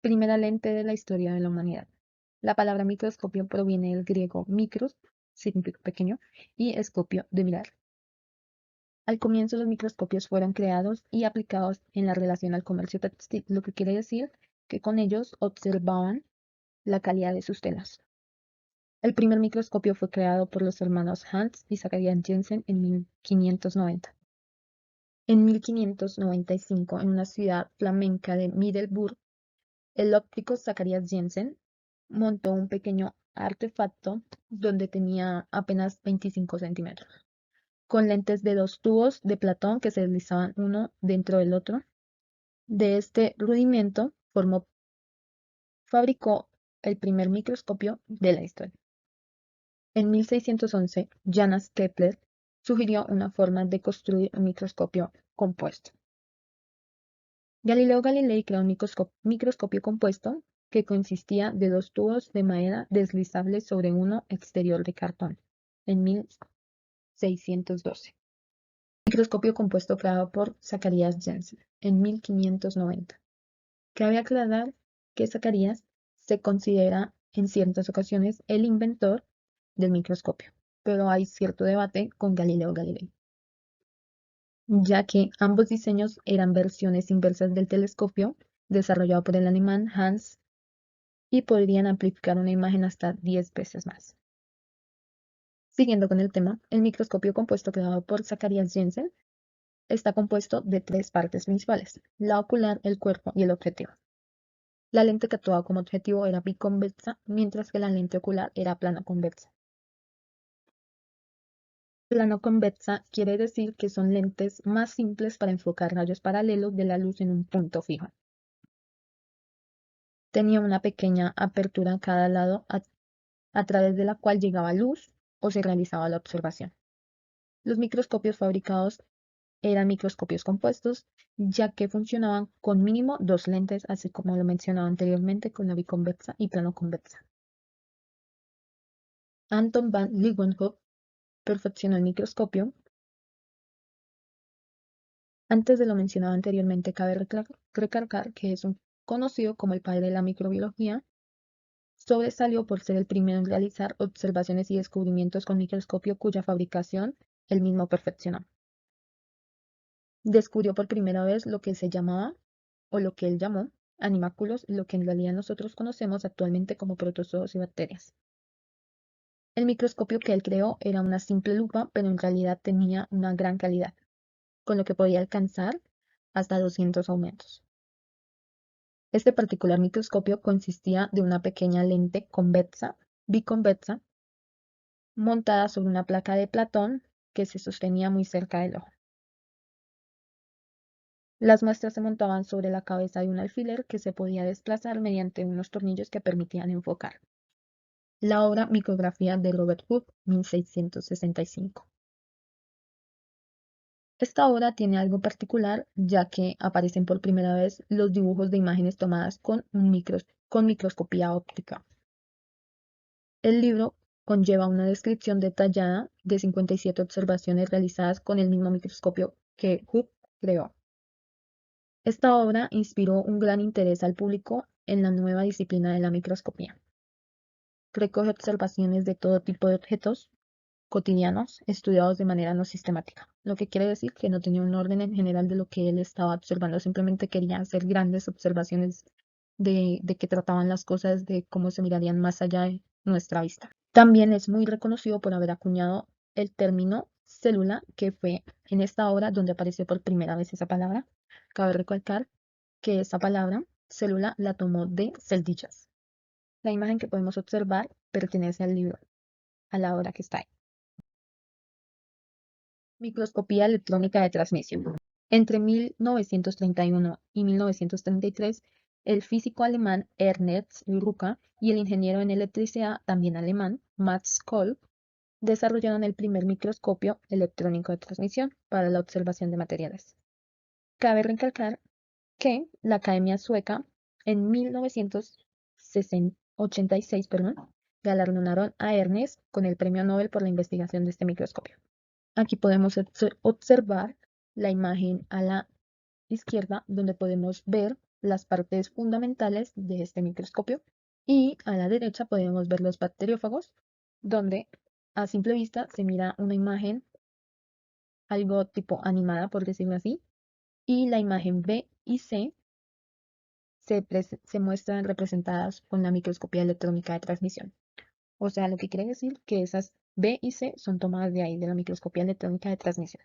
Primera lente de la historia de la humanidad. La palabra microscopio proviene del griego micros, significa pequeño, y escopio, de mirar. Al comienzo los microscopios fueron creados y aplicados en la relación al comercio textil, lo que quiere decir que con ellos observaban la calidad de sus telas. El primer microscopio fue creado por los hermanos Hans y Zacharias Jensen en 1590. En 1595, en una ciudad flamenca de Middelburg, el óptico Zacharias Jensen montó un pequeño artefacto donde tenía apenas 25 centímetros, con lentes de 2 tubos de Platón que se deslizaban uno dentro del otro. De este rudimento fabricó el primer microscopio de la historia. En 1611, Johannes Kepler sugirió una forma de construir un microscopio compuesto. Galileo Galilei creó un microscopio compuesto que consistía de 2 tubos de madera deslizables sobre uno exterior de cartón, en 1612. Microscopio compuesto creado por Zacharias Jensen, en 1590. Cabe aclarar que Zacharias se considera en ciertas ocasiones el inventor del microscopio, pero hay cierto debate con Galileo Galilei, ya que ambos diseños eran versiones inversas del telescopio desarrollado por el alemán Hans y podrían amplificar una imagen hasta 10 veces más. Siguiendo con el tema, el microscopio compuesto creado por Zacharias Jensen está compuesto de 3 partes principales: la ocular, el cuerpo y el objetivo. La lente que actuaba como objetivo era biconvexa, mientras que la lente ocular era plano convexa. Plano convexa quiere decir que son lentes más simples para enfocar rayos paralelos de la luz en un punto fijo. Tenía una pequeña apertura a cada lado a través de la cual llegaba luz o se realizaba la observación. Los microscopios fabricados eran microscopios compuestos, ya que funcionaban con mínimo 2 lentes, así como lo mencionaba anteriormente con la biconvexa y plano convexa. Anton van Leeuwenhoek perfeccionó el microscopio. Antes de lo mencionado anteriormente, cabe recalcar que es conocido como el padre de la microbiología. Sobresalió por ser el primero en realizar observaciones y descubrimientos con microscopio cuya fabricación él mismo perfeccionó. Descubrió por primera vez lo que se llamaba, o lo que él llamó, animáculos, lo que en realidad nosotros conocemos actualmente como protozoos y bacterias. El microscopio que él creó era una simple lupa, pero en realidad tenía una gran calidad, con lo que podía alcanzar hasta 200 aumentos. Este particular microscopio consistía de una pequeña lente biconvexa, montada sobre una placa de Platón que se sostenía muy cerca del ojo. Las muestras se montaban sobre la cabeza de un alfiler que se podía desplazar mediante unos tornillos que permitían enfocar. La obra Micrografía de Robert Hooke, 1665. Esta obra tiene algo particular, ya que aparecen por primera vez los dibujos de imágenes tomadas con microscopía óptica. El libro conlleva una descripción detallada de 57 observaciones realizadas con el mismo microscopio que Hooke creó. Esta obra inspiró un gran interés al público en la nueva disciplina de la microscopía. Recoge observaciones de todo tipo de objetos cotidianos estudiados de manera no sistemática, lo que quiere decir que no tenía un orden en general de lo que él estaba observando, simplemente quería hacer grandes observaciones de qué trataban las cosas, de cómo se mirarían más allá de nuestra vista. También es muy reconocido por haber acuñado el término célula, que fue en esta obra donde apareció por primera vez esa palabra. Cabe recalcar que esa palabra, célula, la tomó de celdillas. La imagen que podemos observar pertenece al libro, a la obra que está ahí. Microscopía electrónica de transmisión. Entre 1931 y 1933, el físico alemán Ernst Rucker y el ingeniero en electricidad, también alemán, Max Kolb, desarrollaron el primer microscopio electrónico de transmisión para la observación de materiales. Cabe recalcar que la Academia Sueca en 1986 galardonaron a Ernst con el Premio Nobel por la investigación de este microscopio. Aquí podemos observar la imagen a la izquierda, donde podemos ver las partes fundamentales de este microscopio. Y a la derecha podemos ver los bacteriófagos, donde a simple vista se mira una imagen algo tipo animada, por decirlo así, y la imagen B y C se muestran representadas con la microscopía electrónica de transmisión. O sea, lo que quiere decir que esas B y C son tomadas de ahí, de la microscopía electrónica de transmisión.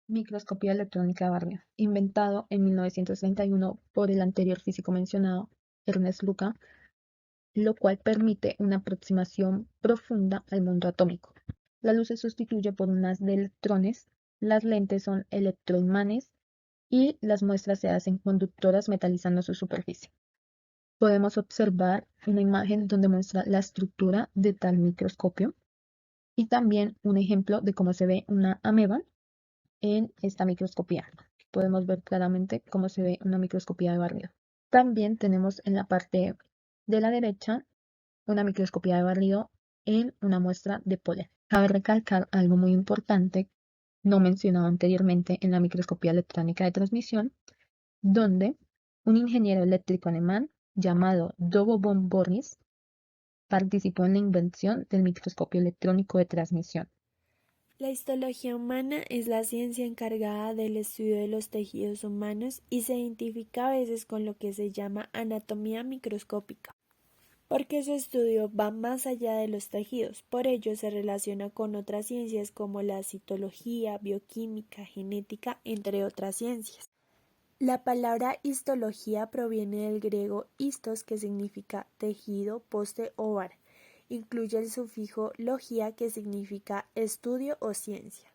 Microscopía electrónica de barrio, inventado en 1931 por el anterior físico mencionado, Ernest Luca, lo cual permite una aproximación profunda al mundo atómico. La luz se sustituye por un haz de electrones, las lentes son electroimanes y las muestras se hacen conductoras metalizando su superficie. Podemos observar una imagen donde muestra la estructura de tal microscopio y también un ejemplo de cómo se ve una ameba en esta microscopía. Podemos ver claramente cómo se ve una microscopía de barrido. También tenemos en la parte de la derecha una microscopía de barrido en una muestra de polen. Cabe recalcar algo muy importante no mencionado anteriormente en la microscopía electrónica de transmisión, donde un ingeniero eléctrico alemán llamado Dogo von Boris participó en la invención del microscopio electrónico de transmisión. La histología humana es la ciencia encargada del estudio de los tejidos humanos y se identifica a veces con lo que se llama anatomía microscópica, porque su estudio va más allá de los tejidos, por ello se relaciona con otras ciencias como la citología, bioquímica, genética, entre otras ciencias. La palabra histología proviene del griego histos, que significa tejido, poste o vara. Incluye el sufijo logía, que significa estudio o ciencia.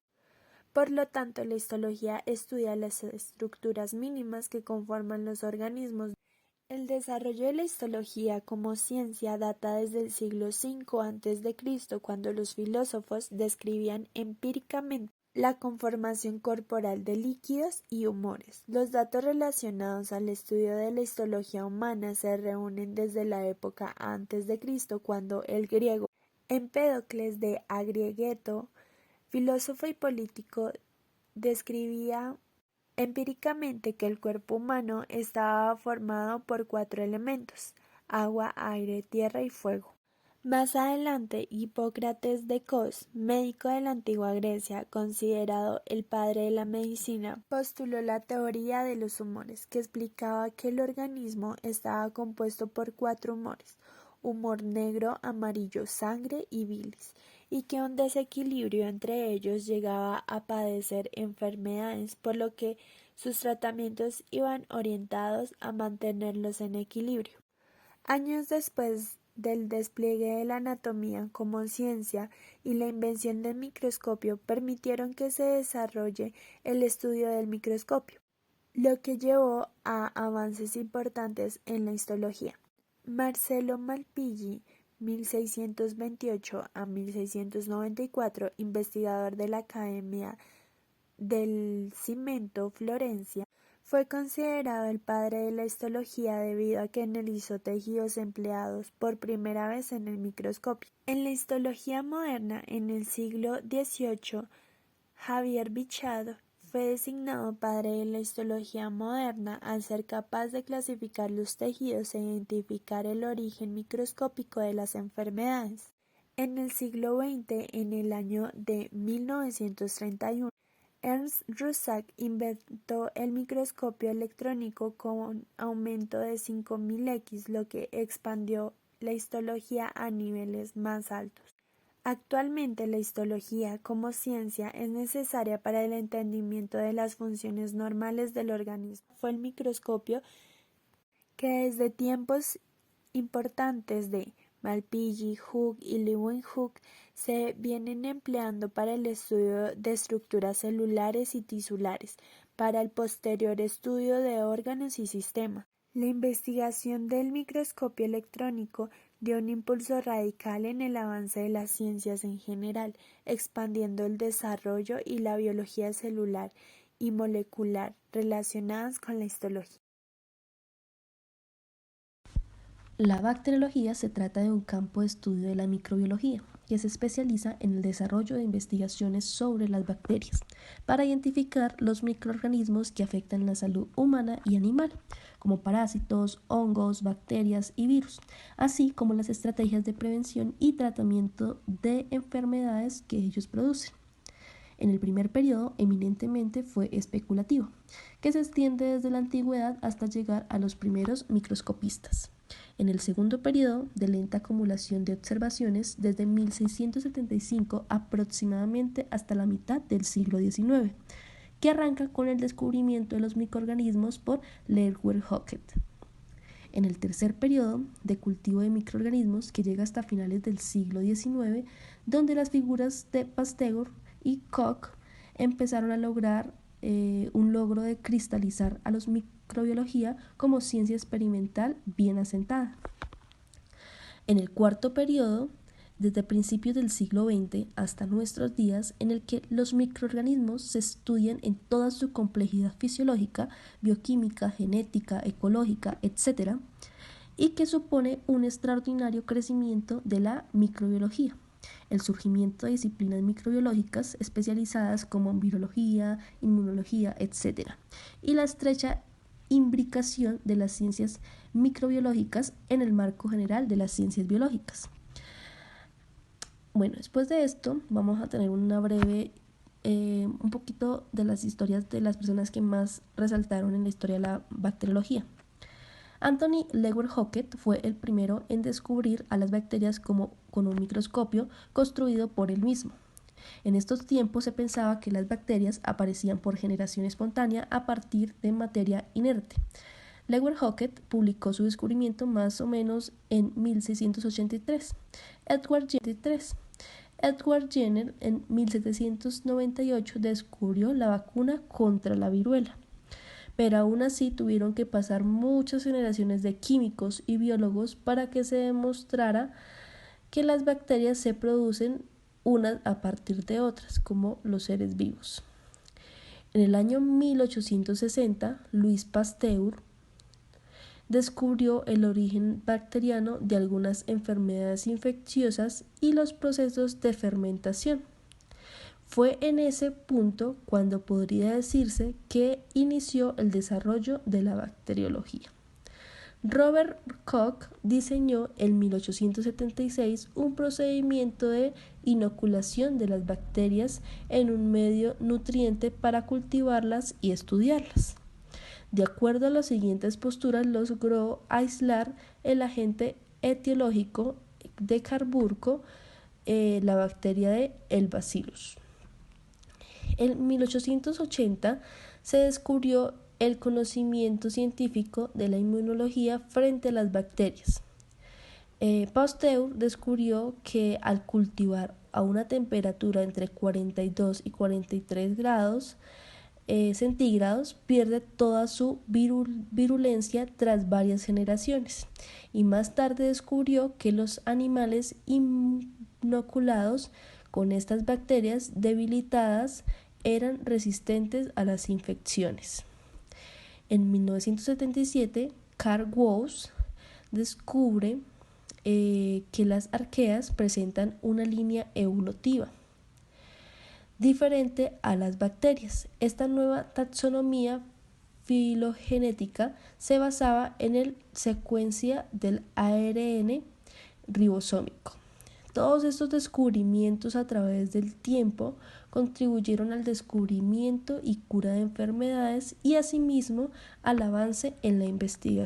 Por lo tanto, la histología estudia las estructuras mínimas que conforman los organismos. El desarrollo de la histología como ciencia data desde el siglo V a.C., cuando los filósofos describían empíricamente la conformación corporal de líquidos y humores. Los datos relacionados al estudio de la histología humana se reúnen desde la época antes de Cristo, cuando el griego Empédocles de Agriegeto, filósofo y político, describía empíricamente que el cuerpo humano estaba formado por 4 elementos: agua, aire, tierra y fuego. Más adelante, Hipócrates de Cos, médico de la antigua Grecia, considerado el padre de la medicina, postuló la teoría de los humores, que explicaba que el organismo estaba compuesto por 4 humores: humor negro, amarillo, sangre y bilis, y que un desequilibrio entre ellos llegaba a padecer enfermedades, por lo que sus tratamientos iban orientados a mantenerlos en equilibrio. Años después del despliegue de la anatomía como ciencia y la invención del microscopio permitieron que se desarrolle el estudio del microscopio, lo que llevó a avances importantes en la histología. Marcello Malpighi, 1628 a 1694, investigador de la Academia del Cimento, Florencia, fue considerado el padre de la histología debido a que analizó tejidos empleados por primera vez en el microscopio. En la histología moderna, en el siglo XVIII, Javier Bichat fue designado padre de la histología moderna al ser capaz de clasificar los tejidos e identificar el origen microscópico de las enfermedades. En el siglo XX, en el año de 1931, Ernst Rorschach inventó el microscopio electrónico con aumento de 5000X, lo que expandió la histología a niveles más altos. Actualmente, la histología como ciencia es necesaria para el entendimiento de las funciones normales del organismo. Fue el microscopio que desde tiempos importantes de Malpighi, Hooke y Leeuwenhoek se vienen empleando para el estudio de estructuras celulares y tisulares, para el posterior estudio de órganos y sistemas. La investigación del microscopio electrónico dio un impulso radical en el avance de las ciencias en general, expandiendo el desarrollo y la biología celular y molecular relacionadas con la histología. La bacteriología se trata de un campo de estudio de la microbiología. que se especializa en el desarrollo de investigaciones sobre las bacterias para identificar los microorganismos que afectan la salud humana y animal, como parásitos, hongos, bacterias y virus, así como las estrategias de prevención y tratamiento de enfermedades que ellos producen. En el primer periodo eminentemente fue especulativo, que se extiende desde la antigüedad hasta llegar a los primeros microscopistas. En el segundo periodo, de lenta acumulación de observaciones, desde 1675 aproximadamente hasta la mitad del siglo XIX, que arranca con el descubrimiento de los microorganismos por Leeuwenhoek. En el tercer periodo de cultivo de microorganismos, que llega hasta finales del siglo XIX, donde las figuras de Pasteur y Koch empezaron a lograr un logro de cristalizar a la microbiología como ciencia experimental bien asentada. En el cuarto periodo, desde principios del siglo XX hasta nuestros días, en el que los microorganismos se estudian en toda su complejidad fisiológica, bioquímica, genética, ecológica, etc., y que supone un extraordinario crecimiento de la microbiología, el surgimiento de disciplinas microbiológicas especializadas como en virología, inmunología, etc., y la estrecha imbricación de las ciencias microbiológicas en el marco general de las ciencias biológicas. Bueno, después de esto vamos a tener una breve, un poquito de las historias de las personas que más resaltaron en la historia de la bacteriología. Anthony Leeuwenhoek fue el primero en descubrir a las bacterias con un microscopio construido por él mismo. En estos tiempos se pensaba que las bacterias aparecían por generación espontánea a partir de materia inerte. Leeuwenhoek publicó su descubrimiento más o menos en 1683. Edward Jenner en 1798 descubrió la vacuna contra la viruela, pero aún así tuvieron que pasar muchas generaciones de químicos y biólogos para que se demostrara que las bacterias se producen unas a partir de otras, como los seres vivos. En el año 1860, Louis Pasteur descubrió el origen bacteriano de algunas enfermedades infecciosas y los procesos de fermentación. Fue en ese punto cuando podría decirse que inició el desarrollo de la bacteriología. Robert Koch diseñó en 1876 un procedimiento de inoculación de las bacterias en un medio nutriente para cultivarlas y estudiarlas. De acuerdo a las siguientes posturas, logró aislar el agente etiológico de Carburgo, la bacteria de el Bacillus. En 1880 se descubrió el conocimiento científico de la inmunología frente a las bacterias. Pasteur descubrió que al cultivar a una temperatura entre 42 y 43 grados centígrados pierde toda su virulencia tras varias generaciones, y más tarde descubrió que los animales inoculados con estas bacterias debilitadas eran resistentes a las infecciones. En 1977, Carl Woese descubre que las arqueas presentan una línea evolutiva diferente a las bacterias. Esta nueva taxonomía filogenética se basaba en la secuencia del ARN ribosómico. Todos estos descubrimientos a través del tiempo contribuyeron al descubrimiento y cura de enfermedades y asimismo al avance en la investigación.